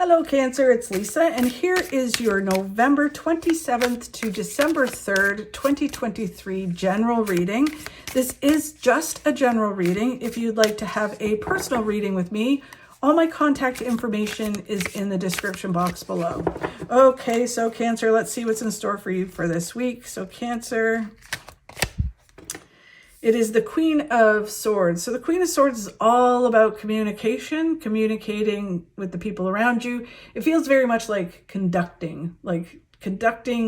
Hello Cancer, it's Lisa, and here is your November 27th to December 3rd, 2023 general reading. This is just a general reading. If you'd like to have a personal reading with me, all my contact information is in the description box below. Okay, so Cancer, let's see what's in store for you for this week. So Cancer, it is the Queen of Swords. So the Queen of Swords is all about communication, communicating with the people around you. It feels very much like conducting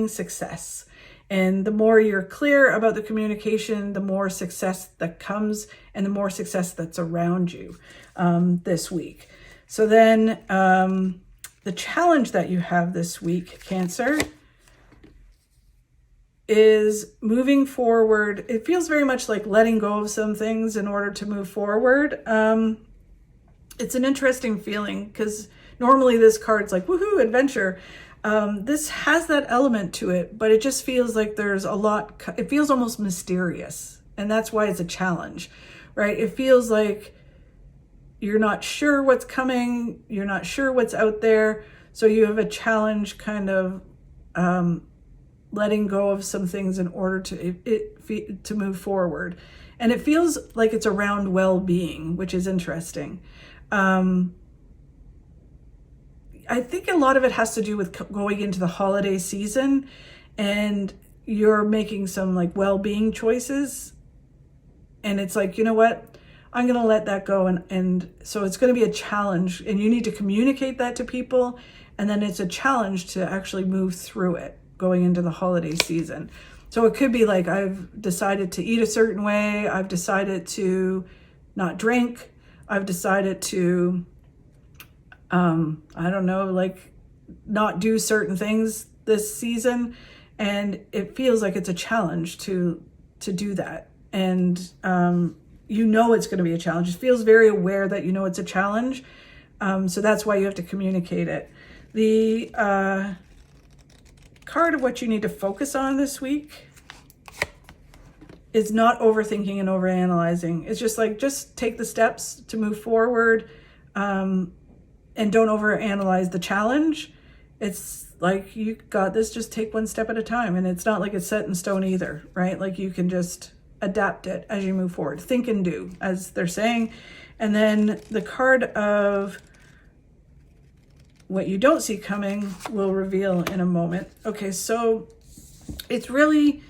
success. And the more you're clear about the communication, the more success that comes and the more success that's around you this week. So then the challenge that you have this week, Cancer, is moving forward. It feels very much like letting go of some things in order to move forward. It's an interesting feeling because normally this card's like, woohoo, adventure. This has that element to it, but it just feels like there's a lot, it feels almost mysterious. And that's why it's a challenge, right? It feels like you're not sure what's coming. You're not sure what's out there. So you have a challenge kind of, letting go of some things in order to move forward. And it feels like it's around well-being, which is interesting. I think a lot of it has to do with going into the holiday season and you're making some like well-being choices. And it's like, you know what? I'm going to let that go. And so it's going to be a challenge and you need to communicate that to people. And then it's a challenge to actually move through it going into the holiday season. So it could be like, I've decided to eat a certain way. I've decided to not drink. I've decided to, I don't know, like not do certain things this season. And it feels like it's a challenge to do that. And, you know, it's going to be a challenge. It feels very aware that, you know, it's a challenge. So that's why you have to communicate it. The, card of what you need to focus on this week is not overthinking and overanalyzing. It's just like, just take the steps to move forward, and don't overanalyze the challenge. It's like, you got this, just take one step at a time. And it's not like it's set in stone either, right? Like you can just adapt it as you move forward. Think and do, as they're saying. And then the card of what you don't see coming will reveal in a moment. Okay, so it's really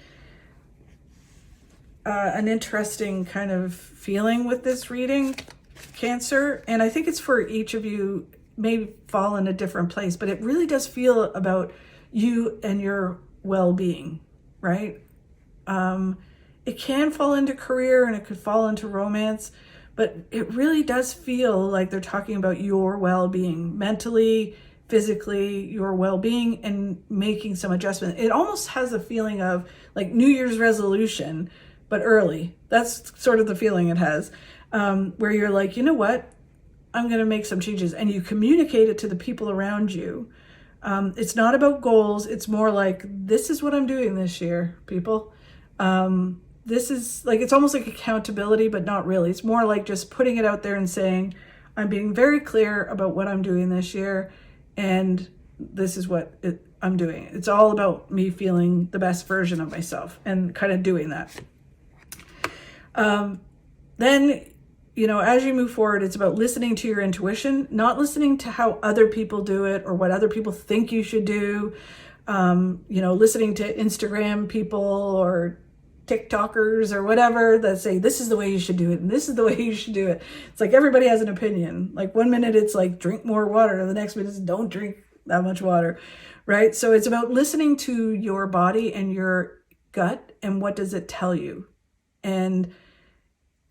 an interesting kind of feeling with this reading, Cancer. And I think it's for each of you, may fall in a different place, but it really does feel about you and your well-being, right? It can fall into career and it could fall into romance, but it really does feel like they're talking about your well-being, mentally, physically, your well-being, and making some adjustment. It almost has a feeling of like New Year's resolution, but early. That's sort of the feeling it has, where you're like, you know what? I'm going to make some changes. And you communicate it to the people around you. It's not about goals. It's more like, this is what I'm doing this year, people. This is like, it's almost like accountability, but not really. It's more like just putting it out there and saying, I'm being very clear about what I'm doing this year. And this is what I'm doing. It's all about me feeling the best version of myself and kind of doing that. Then, you know, as you move forward, it's about listening to your intuition, not listening to how other people do it or what other people think you should do. You know, listening to Instagram people or TikTokers or whatever that say, this is the way you should do it. And this is the way you should do it. It's like, everybody has an opinion. Like one minute it's like, drink more water. And the next minute it's don't drink that much water. Right. So it's about listening to your body and your gut. And what does it tell you? And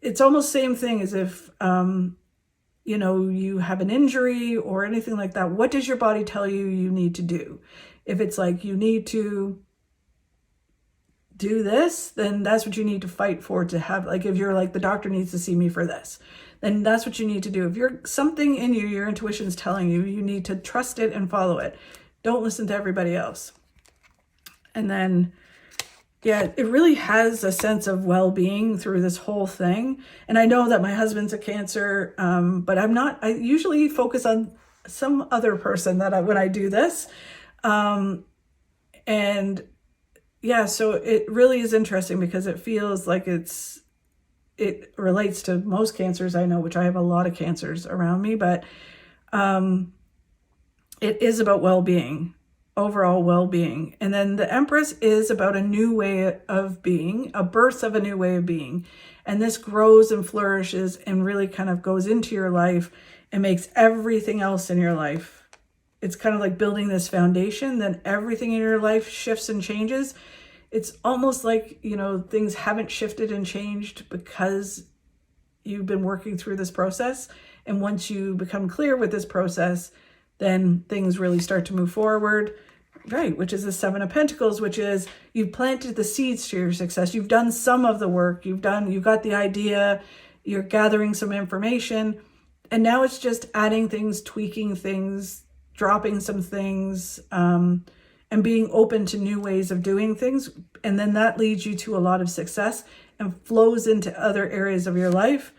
it's almost same thing as if, you know, you have an injury or anything like that. What does your body tell you you need to do? If it's like, you need to do this, then that's what you need to fight for, to have, like, if you're like, the doctor needs to see me for this, then that's what you need to do. If you're something in you, your intuition is telling you, you need to trust it and follow it. Don't listen to everybody else. And then, yeah, it really has a sense of well-being through this whole thing. And I know that my husband's a Cancer, but I'm not, I usually focus on some other person when I do this. And yeah, so it really is interesting because it feels like it relates to most cancers I know, which I have a lot of cancers around me, but it is about well-being, overall well-being. And then the Empress is about a new way of being, a birth of a new way of being. And this grows and flourishes and really kind of goes into your life and makes everything else in your life. It's kind of like building this foundation, then everything in your life shifts and changes. It's almost like, you know, things haven't shifted and changed because you've been working through this process. And once you become clear with this process, then things really start to move forward, right? Which is the Seven of Pentacles, which is you've planted the seeds to your success. You've done some of the work. You've got the idea, you're gathering some information, and now it's just adding things, tweaking things, dropping some things, and being open to new ways of doing things. And then that leads you to a lot of success and flows into other areas of your life.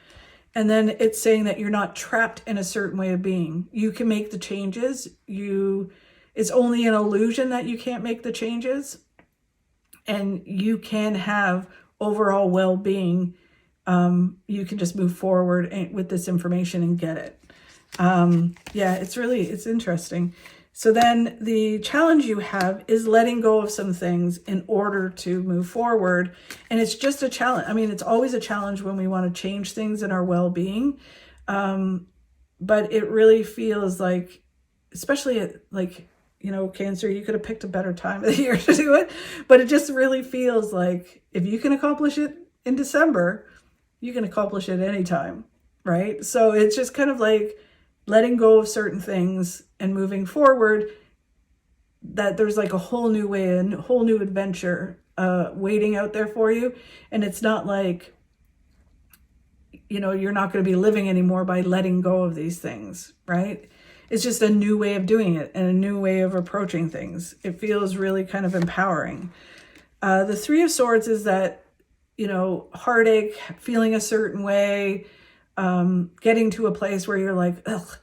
And then it's saying that you're not trapped in a certain way of being. You can make the changes. It's only an illusion that you can't make the changes. And you can have overall well-being. You can just move forward with this information and get it. Yeah, it's interesting. So then the challenge you have is letting go of some things in order to move forward. And it's just a challenge. I mean, it's always a challenge when we want to change things in our well-being. But it really feels like, especially at like, you know, Cancer, you could have picked a better time of the year to do it. But it just really feels like if you can accomplish it in December, you can accomplish it anytime, right? So it's just kind of like letting go of certain things and moving forward, that there's like a whole new way and a whole new adventure waiting out there for you. And it's not like, you know, you're not going to be living anymore by letting go of these things, right? It's just a new way of doing it and a new way of approaching things. It feels really kind of empowering. The Three of Swords is that, you know, heartache, feeling a certain way, getting to a place where you're like, ugh,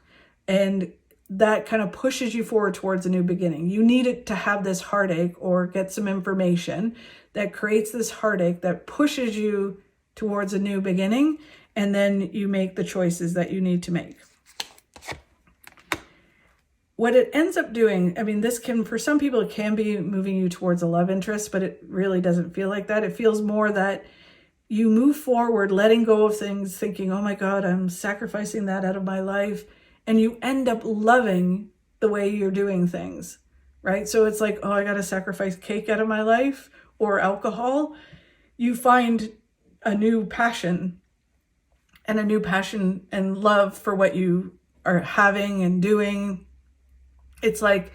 and that kind of pushes you forward towards a new beginning. You need it to have this heartache or get some information that creates this heartache that pushes you towards a new beginning. And then you make the choices that you need to make. What it ends up doing, I mean, this can, for some people, it can be moving you towards a love interest, but it really doesn't feel like that. It feels more that you move forward, letting go of things, thinking, oh my God, I'm sacrificing that out of my life. And you end up loving the way you're doing things, right? So it's like, oh, I got to sacrifice cake out of my life or alcohol. You find a new passion and love for what you are having and doing. It's like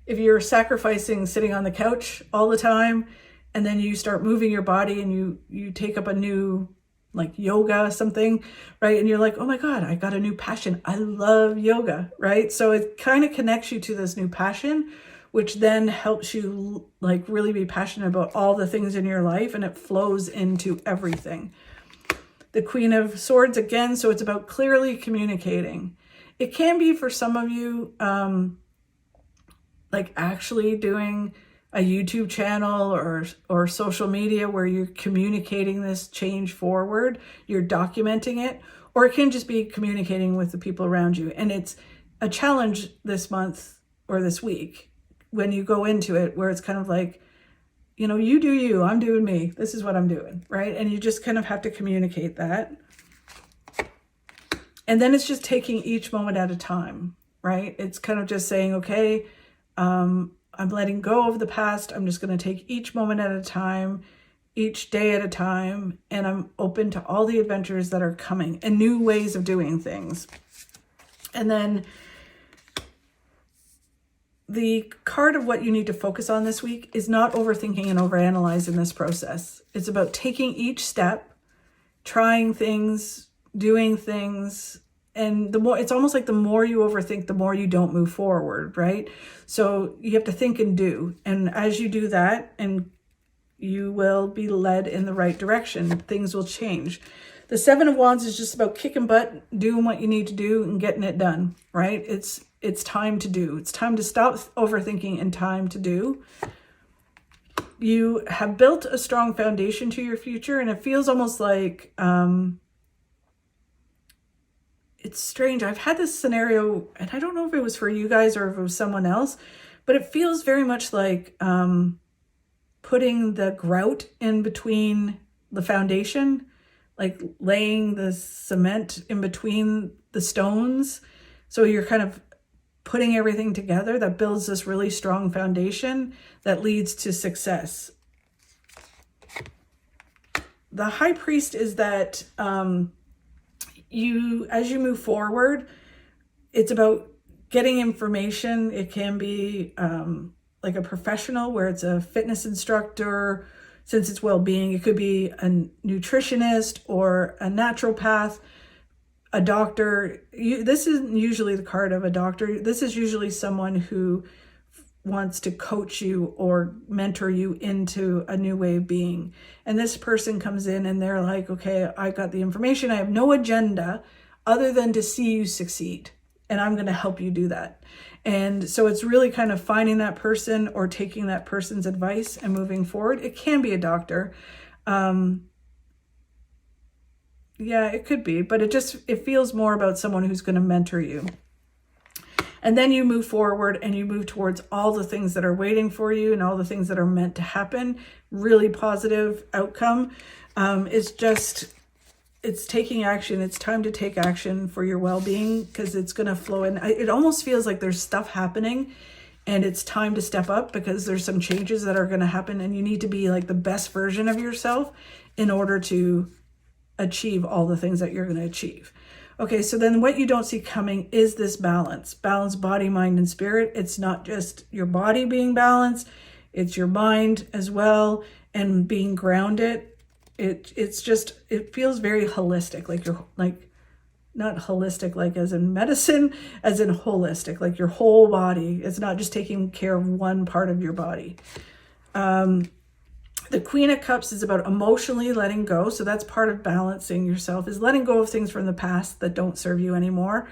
if you're sacrificing sitting on the couch all the time, and then you start moving your body and you take up a new, like yoga, something, right? And you're like, oh my God, I got a new passion. I love yoga, right? So it kind of connects you to this new passion, which then helps you like really be passionate about all the things in your life, and it flows into everything. The Queen of Swords again, so it's about clearly communicating. It can be for some of you, like actually doing a YouTube channel or social media where you're communicating this change forward, you're documenting it, or it can just be communicating with the people around you. And it's a challenge this month or this week when you go into it, where it's kind of like, you know, you do you, I'm doing me. This is what I'm doing, right? And you just kind of have to communicate that. And then it's just taking each moment at a time, right? It's kind of just saying, okay, I'm letting go of the past. I'm just going to take each moment at a time, each day at a time, and I'm open to all the adventures that are coming and new ways of doing things. And then the card of what you need to focus on this week is not overthinking and overanalyzing this process. It's about taking each step, trying things, doing things. And the more, it's almost like the more you overthink, the more you don't move forward, right? So you have to think and do. And as you do that, and you will be led in the right direction, things will change. The Seven of Wands is just about kicking butt, doing what you need to do and getting it done, right? It's it's time to do. It's time to stop overthinking and time to do. You have built a strong foundation to your future, and it feels almost like, it's strange. I've had this scenario, and I don't know if it was for you guys or if it was someone else, but it feels very much like putting the grout in between the foundation, like laying the cement in between the stones. So you're kind of putting everything together that builds this really strong foundation that leads to success. The High Priest is that as you move forward, it's about getting information. It can be like a professional where it's a fitness instructor. Since it's well-being, it could be a nutritionist or a naturopath, a doctor. This isn't usually the card of a doctor. This is usually someone who wants to coach you or mentor you into a new way of being. And this person comes in and they're like, okay, I got the information. I have no agenda other than to see you succeed. And I'm going to help you do that. And so it's really kind of finding that person or taking that person's advice and moving forward. It can be a doctor. Yeah, it could be, but it feels more about someone who's going to mentor you. And then you move forward and you move towards all the things that are waiting for you and all the things that are meant to happen. Really positive outcome. It's taking action. It's time to take action for your well-being because it's going to flow in. It almost feels like there's stuff happening and it's time to step up because there's some changes that are going to happen and you need to be like the best version of yourself in order to achieve all the things that you're going to achieve. Okay, so then what you don't see coming is this balance. Balance, body, mind, and spirit. It's not just your body being balanced, it's your mind as well, and being grounded. It feels very holistic, like you're like, not holistic like as in medicine, as in holistic, like your whole body. It's not just taking care of one part of your body. The Queen of Cups is about emotionally letting go. So that's part of balancing yourself, is letting go of things from the past that don't serve you anymore.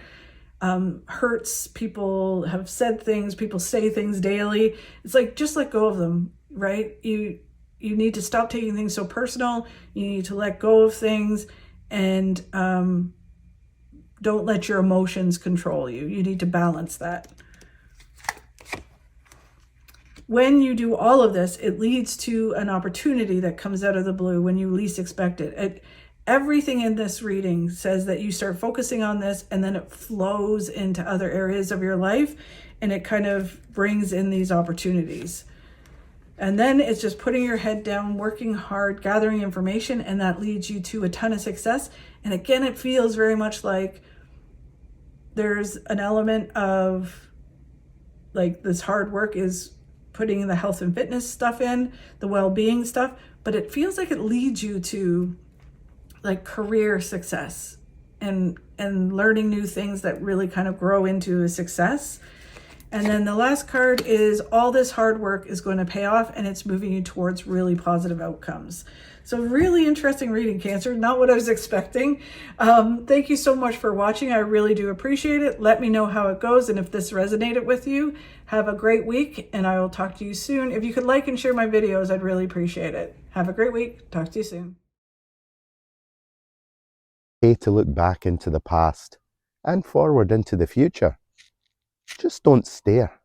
Hurts, people have said things, people say things daily. It's like, just let go of them, right? You need to stop taking things so personal. You need to let go of things and don't let your emotions control you. You need to balance that. When you do all of this, it leads to an opportunity that comes out of the blue when you least expect it. Everything in this reading says that you start focusing on this and then it flows into other areas of your life and it kind of brings in these opportunities. And then it's just putting your head down, working hard, gathering information, and that leads you to a ton of success. And again, it feels very much like there's an element of like this hard work is putting the health and fitness stuff in, the well-being stuff, but it feels like it leads you to like career success and learning new things that really kind of grow into a success. And then the last card is all this hard work is going to pay off and it's moving you towards really positive outcomes. So really interesting reading, Cancer. Not what I was expecting. Thank you so much for watching. I really do appreciate it. Let me know how it goes and if this resonated with you. Have a great week and I will talk to you soon. If you could like and share my videos, I'd really appreciate it. Have a great week. Talk to you soon. Okay, to look back into the past and forward into the future. Just don't stare.